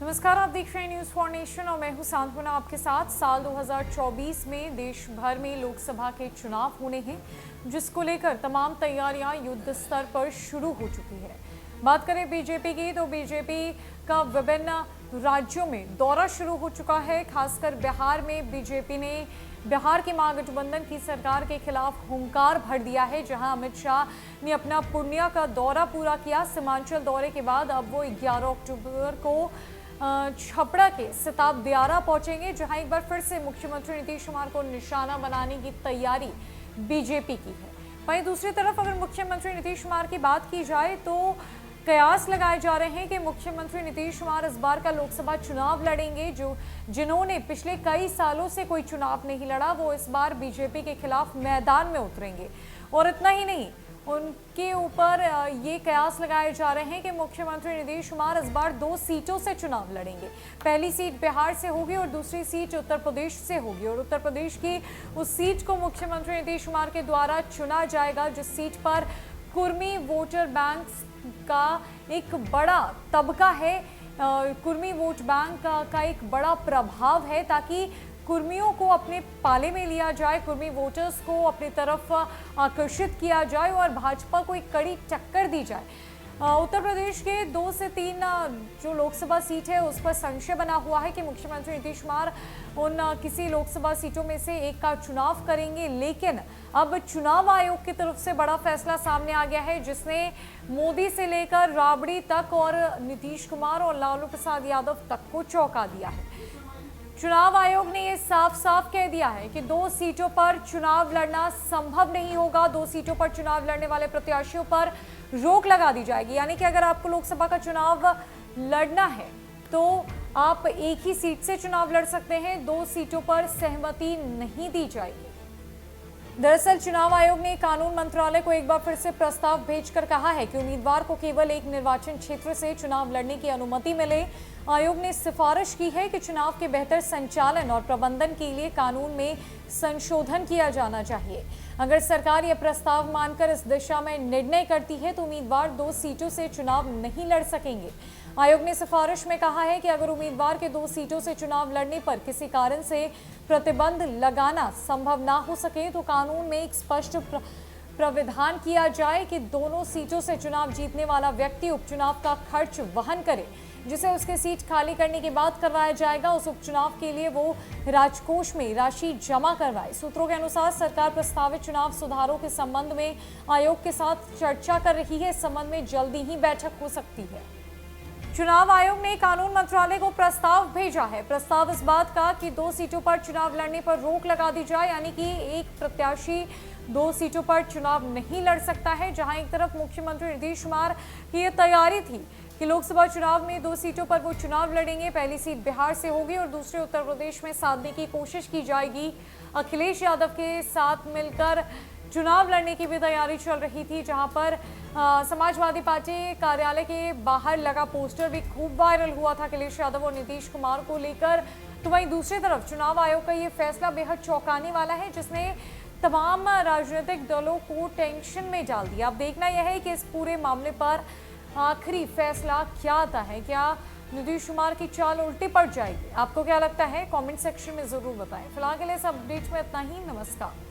नमस्कार, आप देख रहे हैं न्यूज़ फॉर नेशन और मैं हूं सांत्वना आपके साथ। साल 2024 में देश भर में लोकसभा के चुनाव होने हैं, जिसको लेकर तमाम तैयारियां युद्ध स्तर पर शुरू हो चुकी है। बात करें बीजेपी की, तो बीजेपी का विभिन्न राज्यों में दौरा शुरू हो चुका है। खासकर बिहार में बीजेपी ने बिहार के महागठबंधन की सरकार के खिलाफ हुंकार भर दिया है, जहां अमित शाह ने अपना पूर्णिया का दौरा पूरा किया। सीमांचल दौरे के बाद अब वो 11 अक्टूबर को छपरा के सिताब दियारा पहुंचेंगे, जहां एक बार फिर से मुख्यमंत्री नीतीश कुमार को निशाना बनाने की तैयारी बीजेपी की है। वहीं दूसरी तरफ अगर मुख्यमंत्री नीतीश कुमार की बात की जाए तो कयास लगाए जा रहे हैं कि मुख्यमंत्री नीतीश कुमार इस बार का लोकसभा चुनाव लड़ेंगे। जिन्होंने पिछले कई सालों से कोई चुनाव नहीं लड़ा, वो इस बार बीजेपी के खिलाफ मैदान में उतरेंगे। और इतना ही नहीं, उनके ऊपर ये कयास लगाए जा रहे हैं कि मुख्यमंत्री नीतीश कुमार इस बार 2 सीटों से चुनाव लड़ेंगे। पहली सीट बिहार से होगी और दूसरी सीट उत्तर प्रदेश से होगी। और उत्तर प्रदेश की उस सीट को मुख्यमंत्री नीतीश कुमार के द्वारा चुना जाएगा, जिस सीट पर कुर्मी वोटर बैंक का एक बड़ा तबका है। कुर्मी वोट बैंक का एक बड़ा प्रभाव है, ताकि कुर्मियों को अपने पाले में लिया जाए, कुर्मी वोटर्स को अपनी तरफ आकर्षित किया जाए और भाजपा को एक कड़ी टक्कर दी जाए। उत्तर प्रदेश के 2 से 3 जो लोकसभा सीट है, उस पर संशय बना हुआ है कि मुख्यमंत्री नीतीश कुमार उन किसी लोकसभा सीटों में से एक का चुनाव करेंगे। लेकिन अब चुनाव आयोग की तरफ से बड़ा फैसला सामने आ गया है, जिसने मोदी से लेकर राबड़ी तक और नीतीश कुमार और लालू प्रसाद यादव तक को चौंका दिया है। चुनाव आयोग ने ये साफ साफ कह दिया है कि 2 सीटों पर चुनाव लड़ना संभव नहीं होगा। 2 सीटों पर चुनाव लड़ने वाले प्रत्याशियों पर रोक लगा दी जाएगी। यानी कि अगर आपको लोकसभा का चुनाव लड़ना है तो आप एक ही सीट से चुनाव लड़ सकते हैं, 2 सीटों पर सहमति नहीं दी जाएगी। दरअसल चुनाव आयोग ने कानून मंत्रालय को एक बार फिर से प्रस्ताव भेजकर कहा है कि उम्मीदवार को केवल एक निर्वाचन क्षेत्र से चुनाव लड़ने की अनुमति मिले। आयोग ने सिफारिश की है कि चुनाव के बेहतर संचालन और प्रबंधन के लिए कानून में संशोधन किया जाना चाहिए। अगर सरकार यह प्रस्ताव मानकर इस दिशा में निर्णय करती है तो उम्मीदवार 2 सीटों से चुनाव नहीं लड़ सकेंगे। आयोग ने सिफारिश में कहा है कि अगर उम्मीदवार के 2 सीटों से चुनाव लड़ने पर किसी कारण से प्रतिबंध लगाना संभव ना हो सके तो कानून में एक स्पष्ट प्रावधान किया जाए कि दोनों सीटों से चुनाव जीतने वाला व्यक्ति उपचुनाव का खर्च वहन करे, जिसे उसके सीट खाली करने के बाद करवाया जाएगा। उस उपचुनाव के लिए वो राजकोष में राशि जमा करवाए। सूत्रों के अनुसार सरकार प्रस्तावित चुनाव सुधारों के संबंध में आयोग के साथ चर्चा कर रही है। इस संबंध में जल्दी ही बैठक हो सकती है। चुनाव आयोग ने कानून मंत्रालय को प्रस्ताव भेजा है। प्रस्ताव इस बात का कि 2 सीटों पर चुनाव लड़ने पर रोक लगा दी जाए, यानी कि एक प्रत्याशी 2 सीटों पर चुनाव नहीं लड़ सकता है। जहां एक तरफ मुख्यमंत्री नीतीश कुमार की ये तैयारी थी कि लोकसभा चुनाव में 2 सीटों पर वो चुनाव लड़ेंगे। पहली सीट बिहार से होगी और दूसरी उत्तर प्रदेश में साधने की कोशिश की जाएगी। अखिलेश यादव के साथ मिलकर चुनाव लड़ने की भी तैयारी चल रही थी, जहां पर समाजवादी पार्टी कार्यालय के बाहर लगा पोस्टर भी खूब वायरल हुआ था अखिलेश यादव और नीतीश कुमार को लेकर। तो वहीं दूसरी तरफ चुनाव आयोग का ये फैसला बेहद चौंकाने वाला है, जिसने तमाम राजनीतिक दलों को टेंशन में डाल दिया। अब देखना यह है कि इस पूरे मामले पर आखिरी फैसला क्या आता है। क्या नीतीश कुमार की चाल उल्टी पड़ जाएगी? आपको क्या लगता है? कमेंट सेक्शन में जरूर बताएं। फिलहाल के लिए इस अपडेट में इतना ही। नमस्कार।